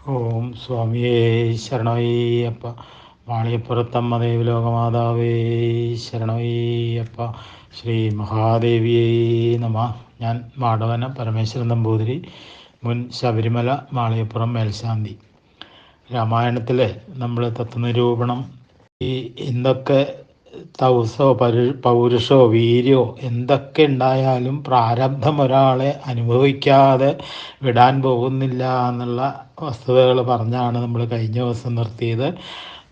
ഓം സ്വാമിയേ ശരണയ്യപ്പ. വാളിയപ്പുറത്തമ്മ ദേവലോകമാതാവേ ശരണയ്യപ്പ. ശ്രീ മഹാദേവിയേ നമ. ഞാൻ മാടവന പരമേശ്വരൻ നമ്പൂതിരി, മുൻ ശബരിമല മാളിയപ്പുറം മേൽശാന്തി. രാമായണത്തിൽ നമ്മൾ തത്വനിരൂപണം ഈ എന്തൊക്കെ തൗസോ പൗരുഷോ വീര്യോ എന്തൊക്കെ ഉണ്ടായാലും പ്രാരബ്ധം ഒരാളെ അനുഭവിക്കാതെ വിടാൻ പോകുന്നില്ല എന്നുള്ള വസ്തുതകൾ പറഞ്ഞാണ് നമ്മൾ കഴിഞ്ഞ ദിവസം നിർത്തിയത്.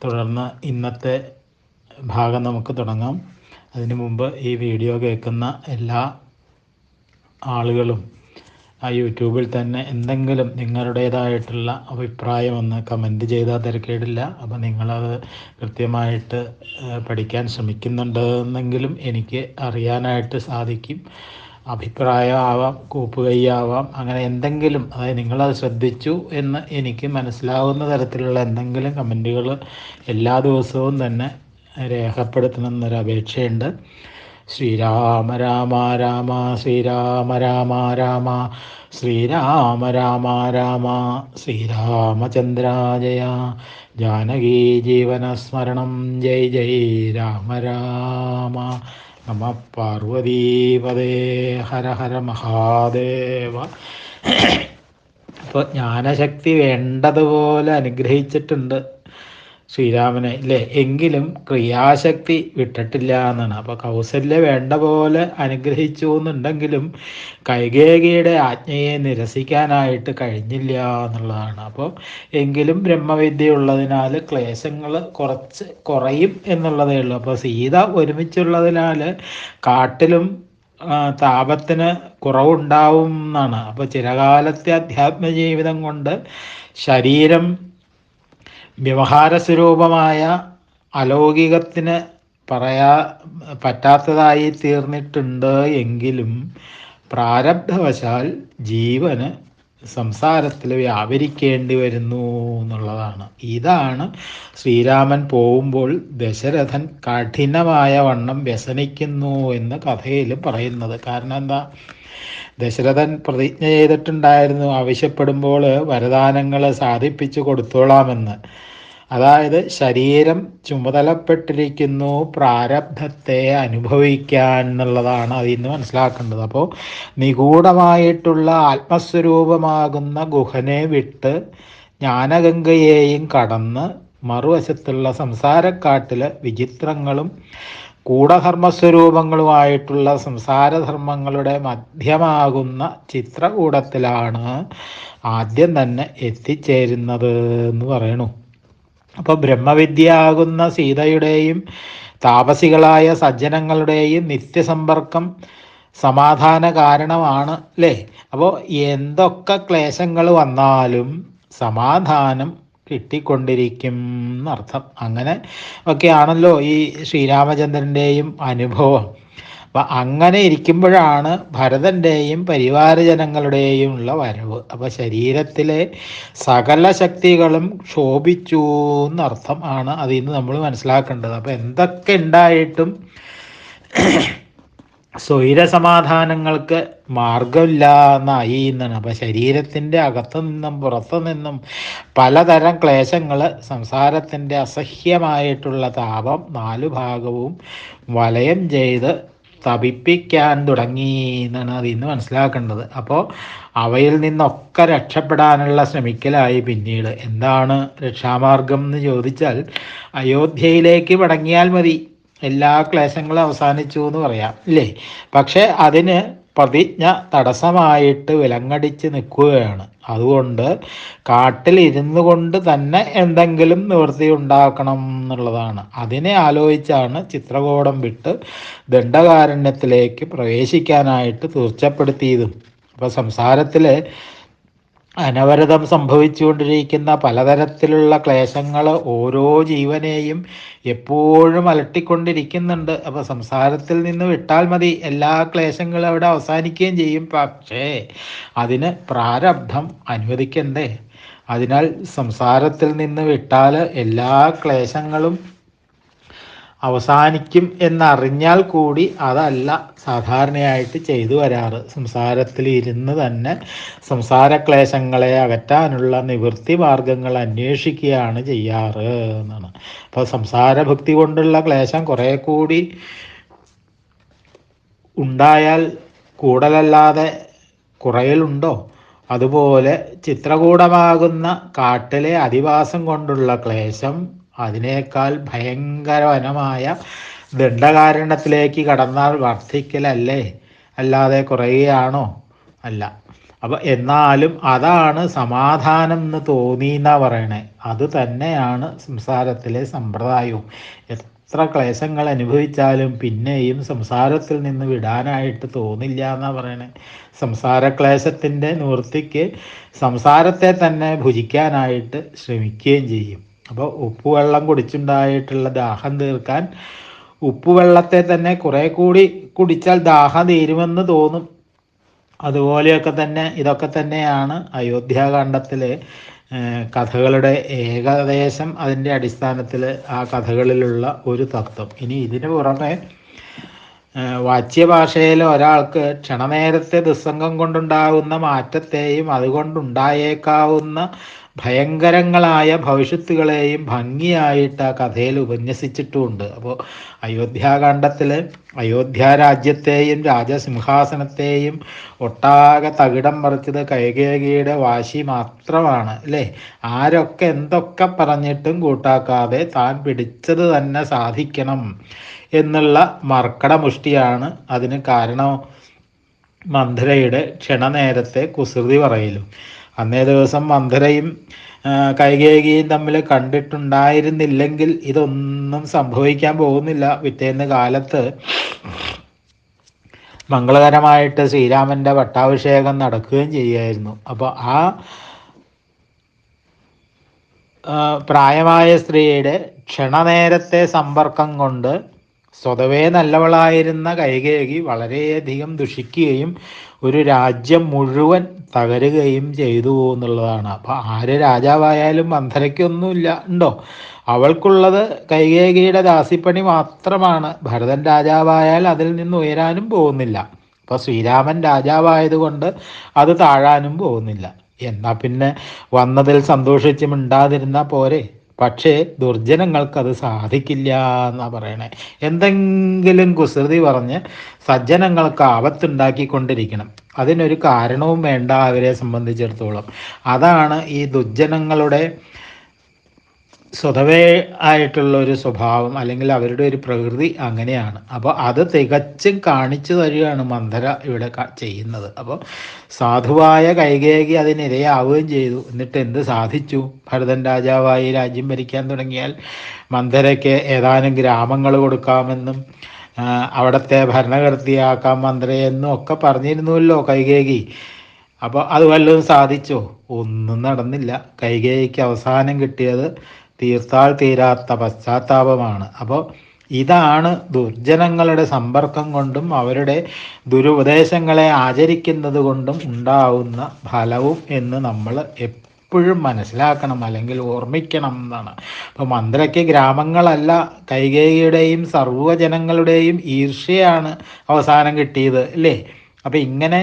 തുടർന്ന് ഇന്നത്തെ ഭാഗം നമുക്ക് തുടങ്ങാം. അതിനു മുമ്പ് ഈ വീഡിയോ കേൾക്കുന്ന എല്ലാ ആളുകളും ആ യൂട്യൂബിൽ തന്നെ എന്തെങ്കിലും നിങ്ങളുടേതായിട്ടുള്ള അഭിപ്രായം ഒന്ന് കമൻറ്റ് ചെയ്താൽ തിരക്കേടില്ല. അപ്പോൾ നിങ്ങളത് കൃത്യമായിട്ട് പഠിക്കാൻ ശ്രമിക്കുന്നുണ്ടെന്നെങ്കിലും എനിക്ക് അറിയാനായിട്ട് സാധിക്കും. അഭിപ്രായമാവാം, കൂപ്പുകൈയാവാം, അങ്ങനെ എന്തെങ്കിലും, അതായത് നിങ്ങളത് ശ്രദ്ധിച്ചു എന്ന് എനിക്ക് മനസ്സിലാവുന്ന തരത്തിലുള്ള എന്തെങ്കിലും കമൻറ്റുകൾ എല്ലാ ദിവസവും തന്നെ രേഖപ്പെടുത്തണമെന്നൊരു അപേക്ഷയുണ്ട്. ശ്രീരാമ രാമ രാമ ശ്രീരാമ രാമ രാമ ശ്രീരാമ രാമ രാമ ശ്രീരാമചന്ദ്ര ജയ. ജാനകീ ജീവനസ്മരണം ജയ് ജയ് രാമ രാമ. നമ പാർവതീപദേ ഹര ഹര മഹാദേവ. അപ്പോൾ ജ്ഞാനശക്തി വേണ്ടതുപോലെ അനുഗ്രഹിച്ചിട്ടുണ്ട് ശ്രീരാമനെ, ഇല്ലേ? എങ്കിലും ക്രിയാശക്തി വിട്ടിട്ടില്ല എന്നാണ്. അപ്പോൾ കൗസല്യ വേണ്ട പോലെ അനുഗ്രഹിച്ചു എന്നുണ്ടെങ്കിലും കൈകേയിയുടെ ആജ്ഞയെ നിരസിക്കാനായിട്ട് കഴിഞ്ഞില്ല എന്നുള്ളതാണ്. അപ്പോൾ എങ്കിലും ബ്രഹ്മവിദ്യ ഉള്ളതിനാൽ ക്ലേശങ്ങൾ കുറച്ച് കുറയും എന്നുള്ളതേ ഉള്ളൂ. അപ്പോൾ സീത ഒരുമിച്ചുള്ളതിനാൽ കാട്ടിലും താപത്തിന് കുറവുണ്ടാവും എന്നാണ്. അപ്പോൾ ചിരകാലത്തെ അധ്യാത്മജീവിതം കൊണ്ട് ശരീരം വ്യവഹാരസ്വരൂപമായ അലൗകികത്തിന് പറ്റാത്തതായി തീർന്നിട്ടുണ്ട്. എങ്കിലും പ്രാരബ്ധവശാൽ ജീവന് സംസാരത്തിൽ വ്യാപരിക്കേണ്ടി വരുന്നു എന്നുള്ളതാണ്. ഇതാണ് ശ്രീരാമൻ പോകുമ്പോൾ ദശരഥൻ കഠിനമായ വണ്ണം വ്യസനിക്കുന്നു എന്ന് കഥയിൽ പറയുന്നത്. കാരണം എന്താ? ദശരഥൻ പ്രതിജ്ഞ ചെയ്തിട്ടുണ്ടായിരുന്നു ആവശ്യപ്പെടുമ്പോൾ വരദാനങ്ങൾ സാധിപ്പിച്ചു കൊടുത്തോളാമെന്ന്. അതായത് ശരീരം ചുമതലപ്പെട്ടിരിക്കുന്നു പ്രാരബ്ധത്തെ അനുഭവിക്കാൻ എന്നുള്ളതാണ് അതിൽ നിന്ന് മനസ്സിലാക്കേണ്ടത്. അപ്പോൾ നിഗൂഢമായിട്ടുള്ള ആത്മസ്വരൂപമാകുന്ന ഗുഹനെ വിട്ട് ജ്ഞാനഗംഗയെയും കടന്ന് മറുവശത്തുള്ള സംസാരക്കാട്ടിലെ വിചിത്രങ്ങളും കൂടധർമ്മസ്വരൂപങ്ങളുമായിട്ടുള്ള സംസാരധർമ്മങ്ങളുടെ മധ്യമാകുന്ന ചിത്രകൂടത്തിലാണ് ആദ്യം തന്നെ എത്തിച്ചേരുന്നത് എന്ന് പറയണു. അപ്പോൾ ബ്രഹ്മവിദ്യ ആകുന്ന സീതയുടെയും താപസികളായ സജ്ജനങ്ങളുടെയും നിത്യസമ്പർക്കം സമാധാന കാരണമാണ്, അല്ലേ? അപ്പോൾ എന്തൊക്കെ ക്ലേശങ്ങൾ വന്നാലും സമാധാനം കിട്ടിക്കൊണ്ടിരിക്കും എന്നർത്ഥം. അങ്ങനെ ഒക്കെയാണല്ലോ ഈ ശ്രീരാമചന്ദ്രൻ്റെയും അനുഭവം. അപ്പം അങ്ങനെ ഇരിക്കുമ്പോഴാണ് ഭരതൻ്റെയും പരിവാരജനങ്ങളുടെയും ഉള്ള വരവ്. അപ്പോൾ ശരീരത്തിലെ സകല ശക്തികളും ക്ഷോഭിച്ചു എന്നർത്ഥം ആണ് അതിൽ നിന്ന് നമ്മൾ മനസ്സിലാക്കേണ്ടത്. അപ്പോൾ എന്തൊക്കെ ഉണ്ടായിട്ടും സ്വൈരസമാധാനങ്ങൾക്ക് മാർഗമില്ല എന്നായി എന്നാണ്. അപ്പം ശരീരത്തിൻ്റെ അകത്തു നിന്നും പുറത്തു നിന്നും പലതരം ക്ലേശങ്ങൾ, സംസാരത്തിൻ്റെ അസഹ്യമായിട്ടുള്ള താപം നാലു ഭാഗവും വലയം ചെയ്ത് തപിപ്പിക്കാൻ തുടങ്ങി എന്നാണ് അതിൽ നിന്ന് മനസ്സിലാക്കേണ്ടത്. അപ്പോൾ അവയിൽ നിന്നൊക്കെ രക്ഷപ്പെടാനുള്ള ശ്രമിക്കലായി. പിന്നീട് എന്താണ് രക്ഷാമാർഗം എന്ന് ചോദിച്ചാൽ അയോധ്യയിലേക്ക് മടങ്ങിയാൽ മതി, എല്ലാ ക്ലേശങ്ങളും അവസാനിച്ചു എന്ന് പറയാം, ഇല്ലേ? പക്ഷെ അതിന് പ്രതിജ്ഞ തടസ്സമായിട്ട് വിലങ്ങടിച്ച് നിൽക്കുകയാണ്. അതുകൊണ്ട് കാട്ടിൽ ഇരുന്നു കൊണ്ട് തന്നെ എന്തെങ്കിലും നിവൃത്തി ഉണ്ടാക്കണം എന്നുള്ളതാണ്. അതിനെ ആലോചിച്ചാണ് ചിത്രകൂടം വിട്ട് ദണ്ഡകാരണ്യത്തിലേക്ക് പ്രവേശിക്കാനായിട്ട് തീർച്ചപ്പെടുത്തിയതും. അപ്പോൾ സംസാരത്തിൽ അനവരതം സംഭവിച്ചുകൊണ്ടിരിക്കുന്ന പലതരത്തിലുള്ള ക്ലേശങ്ങൾ ഓരോ ജീവനെയും എപ്പോഴും അലട്ടിക്കൊണ്ടിരിക്കുന്നുണ്ട്. അപ്പോൾ സംസാരത്തിൽ നിന്ന് വിട്ടാൽ മതി, എല്ലാ ക്ലേശങ്ങളും അവിടെ അവസാനിക്കുകയും ചെയ്യും. പക്ഷേ അതിന് പ്രാരബ്ധം അനുവദിക്കണ്ടേ? അതിനാൽ സംസാരത്തിൽ നിന്ന് വിട്ടാൽ എല്ലാ ക്ലേശങ്ങളും അവസാനിക്കും എന്നറിഞ്ഞാൽ കൂടി അതല്ല സാധാരണയായിട്ട് ചെയ്തു വരാറ്. സംസാരത്തിൽ ഇരുന്ന് തന്നെ സംസാരക്ലേശങ്ങളെ അകറ്റാനുള്ള നിവൃത്തി മാർഗങ്ങൾ അന്വേഷിക്കുകയാണ് ചെയ്യാറ് എന്നാണ്. അപ്പോൾ സംസാരഭക്തി കൊണ്ടുള്ള ക്ലേശം കുറേ കൂടി ഉണ്ടായാൽ കൂടലല്ലാതെ കുറയലുണ്ടോ? അതുപോലെ ചിത്രകൂടമാകുന്ന കാട്ടിലെ അധിവാസം കൊണ്ടുള്ള ക്ലേശം അതിനേക്കാൾ ഭയങ്കരവനമായ ദണ്ഡകാരണ്യത്തിലേക്ക് കടന്നാൽ വർദ്ധിക്കലല്ലേ, അല്ലാതെ കുറയുകയാണോ? അല്ല. അപ്പം എന്നാലും അതാണ് സമാധാനം എന്ന് തോന്നിയെന്നാ പറയണേ. അത് തന്നെയാണ് സംസാരത്തിലെ സമ്പ്രദായവും. എത്ര ക്ലേശങ്ങൾ അനുഭവിച്ചാലും പിന്നെയും സംസാരത്തിൽ നിന്ന് വിടാനായിട്ട് തോന്നില്ല എന്നാ പറയണേ. സംസാരക്ലേശത്തിൻ്റെ നിവൃത്തിക്ക് സംസാരത്തെ തന്നെ ഭുജിക്കാനായിട്ട് ശ്രമിക്കുകയും ചെയ്യും. അപ്പോൾ ഉപ്പുവെള്ളം കുടിച്ചുണ്ടായിട്ടുള്ള ദാഹം തീർക്കാൻ ഉപ്പുവെള്ളത്തെ തന്നെ കുറേ കൂടി കുടിച്ചാൽ ദാഹം തീരുമെന്ന് തോന്നും. അതുപോലെയൊക്കെ തന്നെ ഇതൊക്കെ തന്നെയാണ് അയോധ്യാകാണ്ഡത്തിലെ കഥകളുടെ ഏകദേശം അതിൻ്റെ അടിസ്ഥാനത്തിൽ ആ കഥകളിലുള്ള ഒരു തത്വം. ഇനി ഇതിനു പുറമെ വാച്യഭാഷയിൽ ഒരാൾക്ക് ക്ഷണനേരത്തെ ദുസ്സംഗം കൊണ്ടുണ്ടാകുന്ന മാറ്റത്തെയും അതുകൊണ്ടുണ്ടായേക്കാവുന്ന ഭയങ്കരങ്ങളായ ഭവിഷ്യത്തുകളെയും ഭംഗിയായിട്ട് ആ കഥയിൽ ഉപന്യസിച്ചിട്ടുമുണ്ട്. അപ്പോൾ അയോധ്യാകാണ്ഡത്തിൽ അയോധ്യ രാജ്യത്തെയും രാജസിംഹാസനത്തെയും ഒട്ടാകെ തകിടം മറിച്ചത് കൈകേയിയുടെ വാശി മാത്രമാണ് അല്ലേ. ആരൊക്കെ എന്തൊക്കെ പറഞ്ഞിട്ടും കൂട്ടാക്കാതെ താൻ പിടിച്ചത് തന്നെ സാധിക്കണം എന്നുള്ള മർക്കടമുഷ്ടിയാണ് അതിന് കാരണം. മന്ധരയുടെ ക്ഷണനേരത്തെ കുസൃതി പറയലും. അന്നേ ദിവസം മന്ധരയും കൈകേയിയും തമ്മിൽ കണ്ടിട്ടുണ്ടായിരുന്നില്ലെങ്കിൽ ഇതൊന്നും സംഭവിക്കാൻ പോകുന്നില്ല. പിറ്റേന്ന് കാലത്ത് മംഗളകരമായിട്ട് ശ്രീരാമൻ്റെ പട്ടാഭിഷേകം നടക്കുകയും ചെയ്യുമായിരുന്നു. അപ്പോൾ ആ പ്രായമായ സ്ത്രീയുടെ ക്ഷണനേരത്തെ സമ്പർക്കം കൊണ്ട് സ്വതവേ നല്ലവളായിരുന്ന കൈകേയി വളരെയധികം ദുഷിക്കുകയും ഒരു രാജ്യം മുഴുവൻ തകരുകയും ചെയ്തു എന്നുള്ളതാണ്. അപ്പോൾ ആര് രാജാവായാലും മന്ധരയ്ക്കൊന്നുമില്ല ഉണ്ടോ? അവൾക്കുള്ളത് കൈകേയിയുടെ ദാസിപ്പണി മാത്രമാണ്. ഭരതൻ രാജാവായാൽ അതിൽ നിന്ന് ഉയരാനും പോകുന്നില്ല. അപ്പോൾ ശ്രീരാമൻ രാജാവായതുകൊണ്ട് അത് താഴാനും പോകുന്നില്ല. എന്നാൽ പിന്നെ വന്നതിൽ സന്തോഷിച്ച് മിണ്ടാതിരുന്നാൽ പോരെ. പക്ഷേ ദുർജനങ്ങൾക്കത് സാധിക്കില്ല എന്നാണ് പറയണേ. എന്തെങ്കിലും കുസൃതി പറഞ്ഞ് സജ്ജനങ്ങൾക്ക് ആപത്തുണ്ടാക്കിക്കൊണ്ടിരിക്കണം. അതിനൊരു കാരണവും വേണ്ട അവരെ സംബന്ധിച്ചിടത്തോളം. അതാണ് ഈ ദുർജനങ്ങളുടെ സ്വതവേ ആയിട്ടുള്ള ഒരു സ്വഭാവം, അല്ലെങ്കിൽ അവരുടെ ഒരു പ്രകൃതി അങ്ങനെയാണ്. അപ്പോൾ അത് തികച്ചും കാണിച്ചു തരികയാണ് മന്ധര ഇവിടെ ചെയ്യുന്നത്. അപ്പോൾ സാധുവായ കൈകേയി അതിനിരയാവുകയും ചെയ്തു. എന്നിട്ട് എന്ത് സാധിച്ചു? ഭരതൻ രാജാവായി രാജ്യം ഭരിക്കാൻ തുടങ്ങിയാൽ മന്ധരയ്ക്ക് ഏതാനും ഗ്രാമങ്ങൾ കൊടുക്കാമെന്നും അവിടുത്തെ ഭരണകർത്തിയാക്കാം മന്ധരയെന്നും ഒക്കെ പറഞ്ഞിരുന്നുവല്ലോ കൈകേയി. അപ്പോൾ അത് വല്ലതും സാധിച്ചോ? ഒന്നും നടന്നില്ല. കൈകേയിക്ക് അവസാനം കിട്ടിയത് തീർത്താൽ തീരാത്ത പശ്ചാത്താപമാണ്. അപ്പോൾ ഇതാണ് ദുർജനങ്ങളുടെ സമ്പർക്കം കൊണ്ടും അവരുടെ ദുരുപദേശങ്ങളെ ആചരിക്കുന്നത് കൊണ്ടും ഉണ്ടാവുന്ന ഫലവും എന്ന് നമ്മൾ എപ്പോഴും മനസ്സിലാക്കണം, അല്ലെങ്കിൽ ഓർമ്മിക്കണം എന്നാണ്. അപ്പോൾ മന്ത്രയ്ക്ക് ഗ്രാമങ്ങളല്ല, കൈകേയിയുടെയും സർവ്വജനങ്ങളുടെയും ഈർഷ്യയാണ് അവസാനം കിട്ടിയത് അല്ലേ. അപ്പോൾ ഇങ്ങനെ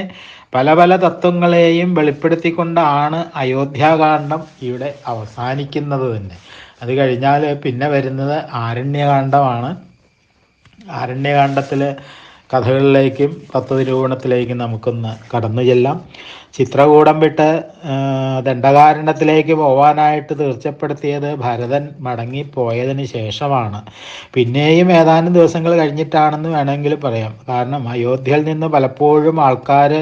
പല പല തത്വങ്ങളെയും വെളിപ്പെടുത്തിക്കൊണ്ടാണ് അയോധ്യാകാന്ഡം ഇവിടെ അവസാനിക്കുന്നത് തന്നെ. അത് കഴിഞ്ഞാൽ പിന്നെ വരുന്നത് ആരണ്യകാന്ഡമാണ്. ആരണ്യകാന്ഡത്തിൽ കഥകളിലേക്കും തത്വനിരൂപണത്തിലേക്കും നമുക്കൊന്ന് കടന്നു ചെല്ലാം. ചിത്രകൂടം വിട്ട് ദണ്ഡകാരണ്യത്തിലേക്ക് പോവാനായിട്ട് തീർച്ചപ്പെടുത്തിയത് ഭരതൻ മടങ്ങിപ്പോയതിന് ശേഷമാണ്. പിന്നെയും ഏതാനും ദിവസങ്ങൾ കഴിഞ്ഞിട്ടാണെന്ന് വേണമെങ്കിൽ പറയാം. കാരണം അയോധ്യയിൽ നിന്ന് പലപ്പോഴും ആൾക്കാർ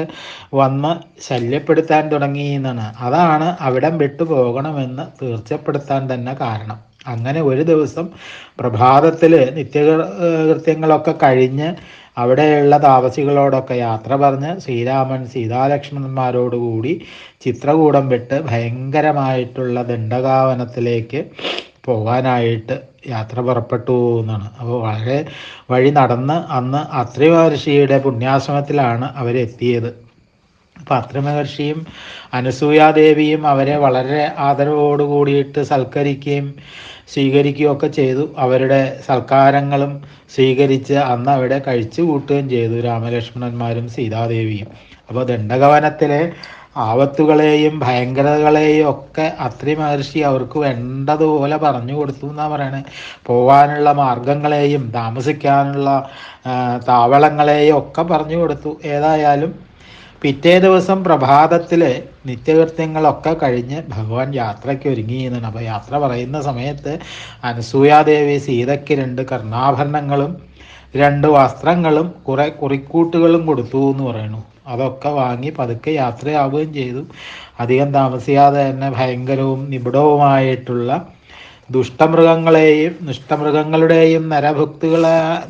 വന്ന് ശല്യപ്പെടുത്താൻ തുടങ്ങി എന്നാണ്. അതാണ് അവിടം വിട്ടു പോകണമെന്ന് തീർച്ചപ്പെടുത്താൻ തന്നെ കാരണം. അങ്ങനെ ഒരു ദിവസം പ്രഭാതത്തിൽ നിത്യകൃത്യങ്ങളൊക്കെ കഴിഞ്ഞ് അവിടെയുള്ള താമസികളോടൊക്കെ യാത്ര പറഞ്ഞ് ശ്രീരാമൻ സീതാലക്ഷ്മണന്മാരോടുകൂടി ചിത്രകൂടം വിട്ട് ഭയങ്കരമായിട്ടുള്ള ദണ്ഡകാവനത്തിലേക്ക് പോകാനായിട്ട് യാത്ര പുറപ്പെട്ടു എന്നാണ്. അപ്പോൾ വളരെ വഴി നടന്ന് അന്ന് അത്രി മഹർഷിയുടെ പുണ്യാശ്രമത്തിലാണ് അവരെത്തിയത്. അപ്പം അത്രി മഹർഷിയും അനസൂയാദേവിയും അവരെ വളരെ ആദരവോട് കൂടിയിട്ട് സൽക്കരിക്കുകയും സ്വീകരിക്കുകയും ഒക്കെ ചെയ്തു. അവരുടെ സൽക്കാരങ്ങളും സ്വീകരിച്ച് അന്ന് അവിടെ കഴിച്ചു കൂട്ടുകയും ചെയ്തു രാമലക്ഷ്മണന്മാരും സീതാദേവിയും. അപ്പോൾ ദണ്ഡകവനത്തിലെ ആപത്തുകളെയും ഭയങ്കരതകളെയും ഒക്കെ അത്രി മഹർഷി അവർക്ക് വേണ്ടതുപോലെ പറഞ്ഞു കൊടുത്തു എന്നാണ് പറയണത്. പോകാനുള്ള മാർഗങ്ങളെയും താമസിക്കാനുള്ള താവളങ്ങളെയും ഒക്കെ പറഞ്ഞു കൊടുത്തു. ഏതായാലും പിറ്റേ ദിവസം പ്രഭാതത്തിൽ നിത്യകൃത്യങ്ങളൊക്കെ കഴിഞ്ഞ് ഭഗവാൻ യാത്രയ്ക്ക് ഒരുങ്ങിയെന്നാണ്. അപ്പോൾ യാത്ര പറയുന്ന സമയത്ത് അനസൂയാദേവി സീതയ്ക്ക് 2 കർണാഭരണങ്ങളും 2 വസ്ത്രങ്ങളും കുറെ കുറിക്കൂട്ടുകളും കൊടുത്തു എന്ന് പറയുന്നു. അതൊക്കെ വാങ്ങി പതുക്കെ യാത്രയാവുകയും ചെയ്തു. അധികം താമസിയാതെ തന്നെ ഭയങ്കരവും നിബിഡവുമായിട്ടുള്ള ദുഷ്ടമൃഗങ്ങളുടെയും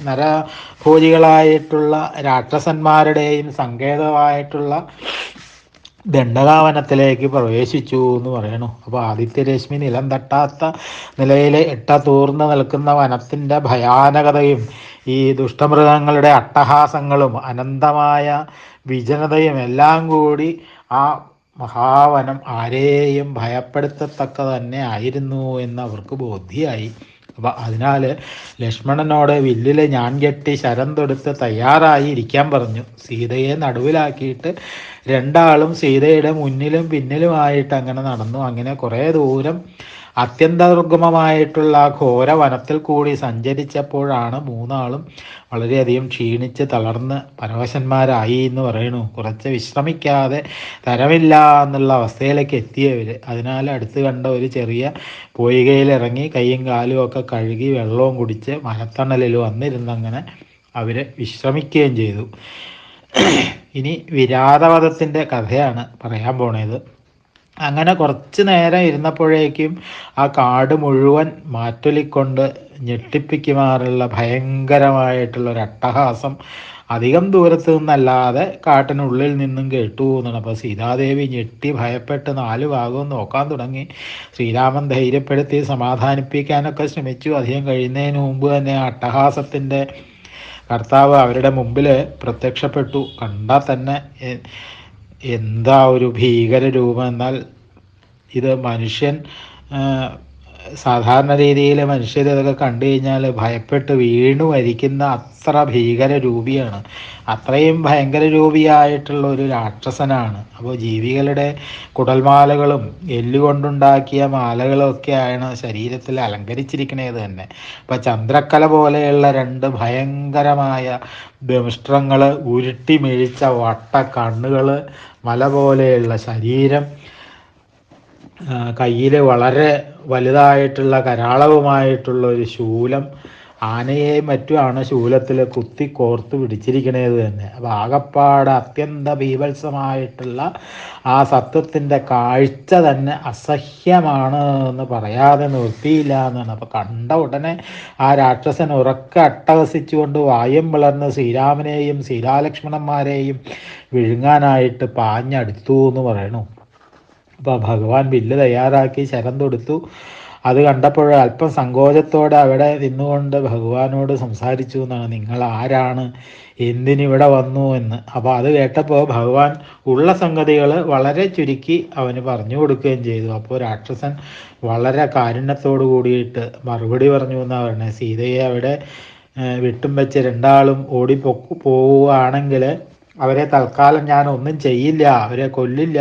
നരഭോജികളായിട്ടുള്ള രാക്ഷസന്മാരുടെയും സങ്കേതമായിട്ടുള്ള ദണ്ഡകാവനത്തിലേക്ക് പ്രവേശിച്ചു എന്ന് പറയണു. അപ്പോൾ ആദിത്യരശ്മി നിലം തട്ടാത്ത നിലയിൽ ഇട്ടതൂർന്ന് നിൽക്കുന്ന വനത്തിൻ്റെ ഭയാനകതയും ഈ ദുഷ്ടമൃഗങ്ങളുടെ അട്ടഹാസങ്ങളും അനന്തമായ വിജനതയും എല്ലാം കൂടി ആ മഹാവനം ആരെയും ഭയപ്പെടുത്തത്തക്ക തന്നെ ആയിരുന്നു എന്ന് അവർക്ക് ബോധ്യമായി. അപ്പം അതിനാൽ ലക്ഷ്മണനോട് വില്ലിൽ ഞാൻ കെട്ടി ശരം തൊടുത്ത് തയ്യാറായി ഇരിക്കാൻ പറഞ്ഞു. സീതയെ നടുവിലാക്കിയിട്ട് 2 ആളും സീതയുടെ മുന്നിലും പിന്നിലുമായിട്ട് അങ്ങനെ നടന്നു. അങ്ങനെ കുറേ ദൂരം അത്യന്തദുർഗമമായിട്ടുള്ള ഘോര വനത്തിൽ കൂടി സഞ്ചരിച്ചപ്പോഴാണ് 3 ആളും വളരെയധികം ക്ഷീണിച്ച് തളർന്ന് പരവശന്മാരായി എന്ന് പറയുന്നു. കുറച്ച് വിശ്രമിക്കാതെ തരമില്ല എന്നുള്ള അവസ്ഥയിലേക്ക് എത്തിയവർ. അതിനാൽ അടുത്ത് കണ്ട ഒരു ചെറിയ പൊയ്കയിലിറങ്ങി കൈയും കാലും ഒക്കെ കഴുകി വെള്ളവും കുടിച്ച് മരത്തണലിൽ വന്നിരുന്നങ്ങനെ അവർ വിശ്രമിക്കുകയും ചെയ്തു. ഇനി വിരാതവധത്തിൻ്റെ കഥയാണ് പറയാൻ പോണത്. അങ്ങനെ കുറച്ച് നേരം ഇരുന്നപ്പോഴേക്കും ആ കാട് മുഴുവൻ മാറ്റൊലിക്കൊണ്ട് ഞെട്ടിപ്പിക്കുമാറുള്ള ഭയങ്കരമായിട്ടുള്ളൊരു അട്ടഹാസം അധികം ദൂരത്ത് നിന്നല്ലാതെ കാട്ടിനുള്ളിൽ നിന്നും കേട്ടു എന്നാണ്. അപ്പോൾ സീതാദേവി ഞെട്ടി ഭയപ്പെട്ട് 4 ഭാഗവും നോക്കാൻ തുടങ്ങി. ശ്രീരാമൻ ധൈര്യപ്പെടുത്തി സമാധാനിപ്പിക്കാനൊക്കെ ശ്രമിച്ചു. അധികം കഴിയുന്നതിന് മുമ്പ് തന്നെ അട്ടഹാസത്തിൻ്റെ കർത്താവ് അവരുടെ മുമ്പിൽ പ്രത്യക്ഷപ്പെട്ടു. കണ്ടാൽ തന്നെ എന്താ ഒരു ഭീകര രൂപം! എന്നാൽ ഇത് മനുഷ്യൻ സാധാരണ രീതിയിൽ മനുഷ്യർ ഇതൊക്കെ കണ്ടു കഴിഞ്ഞാൽ ഭയപ്പെട്ട് വീണു മരിക്കുന്ന അത്ര ഭീകര രൂപിയാണ്. അത്രയും ഭയങ്കര രൂപിയായിട്ടുള്ള ഒരു രാക്ഷസനാണ്. അപ്പോൾ ജീവികളുടെ കുടൽമാലകളും എല്ലുകൊണ്ടുണ്ടാക്കിയ മാലകളും ഒക്കെയാണ് ശരീരത്തിൽ അലങ്കരിച്ചിരിക്കുന്നത് തന്നെ. അപ്പോൾ ചന്ദ്രക്കല പോലെയുള്ള 2 ഭയങ്കരമായ ദംഷ്ട്രങ്ങൾ, ഉരുട്ടി മെഴിച്ച വട്ട കണ്ണുകൾ, മല പോലെയുള്ള ശരീരം, കയ്യിൽ വളരെ വലുതായിട്ടുള്ള കരാളവുമായിട്ടുള്ള ഒരു ശൂലം, ആനയെയും മറ്റുമാണ് ശൂലത്തിൽ കുത്തി കോർത്ത് പിടിച്ചിരിക്കുന്നത് തന്നെ. അപ്പോൾ ആകപ്പാട് അത്യന്ത ബീഭത്സമായിട്ടുള്ള ആ സത്വത്തിൻ്റെ കാഴ്ച തന്നെ അസഹ്യമാണ് എന്ന് പറയാതെ നിർത്തിയില്ല എന്നാണ്. അപ്പോൾ കണ്ട ഉടനെ ആ രാക്ഷസൻ ഉറക്കെ അട്ടഹസിച്ചുകൊണ്ട് വായും പിളർന്ന് ശ്രീരാമനെയും സീതാലക്ഷ്മണന്മാരെയും വിഴുങ്ങാനായിട്ട് പാഞ്ഞടുത്തു എന്ന് പറയണു. അപ്പോൾ ഭഗവാൻ വില്ല് തയ്യാറാക്കി ശരം തൊടുത്തു. അത് കണ്ടപ്പോൾ അല്പം സങ്കോചത്തോടെ അവിടെ നിന്നുകൊണ്ട് ഭഗവാനോട് സംസാരിച്ചു എന്നാണ്. നിങ്ങൾ ആരാണ്, എന്തിനിവിടെ വന്നു എന്ന്. അപ്പോൾ അത് കേട്ടപ്പോൾ ഭഗവാൻ ഉള്ള സംഗതികൾ വളരെ ചുരുക്കി അവന് പറഞ്ഞു കൊടുക്കുകയും ചെയ്തു. അപ്പോൾ രാക്ഷസൻ വളരെ കാരുണ്യത്തോടു കൂടിയിട്ട് മറുപടി പറഞ്ഞു എന്നാണ് പറയുന്നത്. സീതയെ അവിടെ വിട്ടും വെച്ച് 2 ആളും പോവുകയാണെങ്കിൽ അവരെ തൽക്കാലം ഞാൻ ഒന്നും ചെയ്യില്ല, അവരെ കൊല്ലില്ല.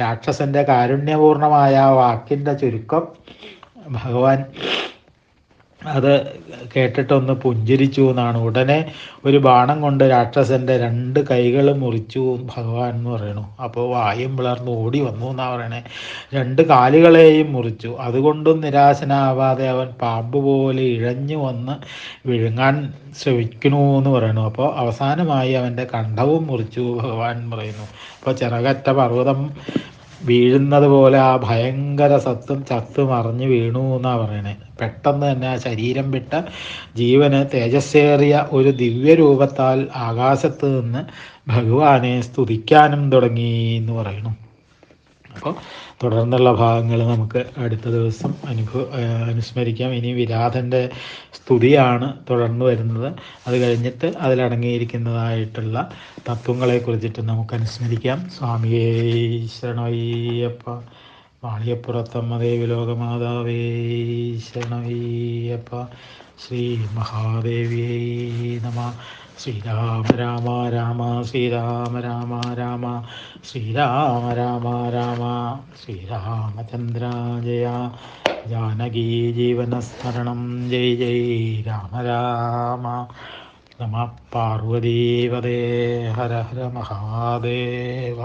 രാക്ഷസൻ്റെ കാരുണ്യപൂർണമായ വാക്കിൻ്റെ ചുരുക്കം ഭഗവാൻ അത് കേട്ടിട്ടൊന്ന് പുഞ്ചിരിച്ചു എന്നാണ്. ഉടനെ ഒരു ബാണം കൊണ്ട് രാക്ഷസൻ്റെ 2 കൈകളും മുറിച്ചു ഭഗവാൻ എന്ന് പറയണു. അപ്പോൾ വായും പിളർന്ന് ഓടി വന്നു എന്നാണ് പറയണേ. 2 കാലുകളെയും മുറിച്ചു. അതുകൊണ്ടും നിരാശനാവാതെ അവൻ പാമ്പ് പോലെ ഇഴഞ്ഞു വന്ന് വിഴുങ്ങാൻ ശ്രമിക്കണു എന്ന് പറയണു. അപ്പോൾ അവസാനമായി അവൻ്റെ കണ്ഠവും മുറിച്ചു ഭഗവാൻ പറയുന്നു. അപ്പോൾ ചിറകറ്റ പർവ്വതം വീഴുന്നത് പോലെ ആ ഭയങ്കര സത്വം ചത്തു മറിഞ്ഞു വീണു എന്നാണ് പറയണേ. പെട്ടെന്ന് തന്നെ ആ ശരീരം വിട്ട ജീവന് തേജസ്സേറിയ ഒരു ദിവ്യരൂപത്താൽ ആകാശത്ത് നിന്ന് ഭഗവാനെ സ്തുതിക്കാനും തുടങ്ങി എന്ന് പറയണു. അപ്പോൾ തുടർന്നുള്ള ഭാഗങ്ങൾ നമുക്ക് അടുത്ത ദിവസം അനുസ്മരിക്കാം. ഇനി വിരാധൻ്റെ സ്തുതിയാണ് തുടർന്ന് വരുന്നത്. അത് കഴിഞ്ഞിട്ട് അതിലടങ്ങിയിരിക്കുന്നതായിട്ടുള്ള തത്വങ്ങളെ കുറിച്ചിട്ട് നമുക്ക് അനുസ്മരിക്കാം. സ്വാമിയേ ശരണയ്യപ്പ. വാളിയപ്പുറത്തമ്മ ദേവി ലോകമാതാവേ ശരണയ്യപ്പ. ശ്രീ മഹാദേവിയേ നമ. ശ്രീരാമ രാമ രാമ ശ്രീരാമ രാമ രാമ ശ്രീരാമ രാമ രാമ ശ്രീരാമചന്ദ്ര ജയ. ജാനകീ ജീവനസ്മരണം ജയ് ജയ് രാമ രാമ. നമ പാർവതീപദേ. ഹര ഹര മഹാദേവ.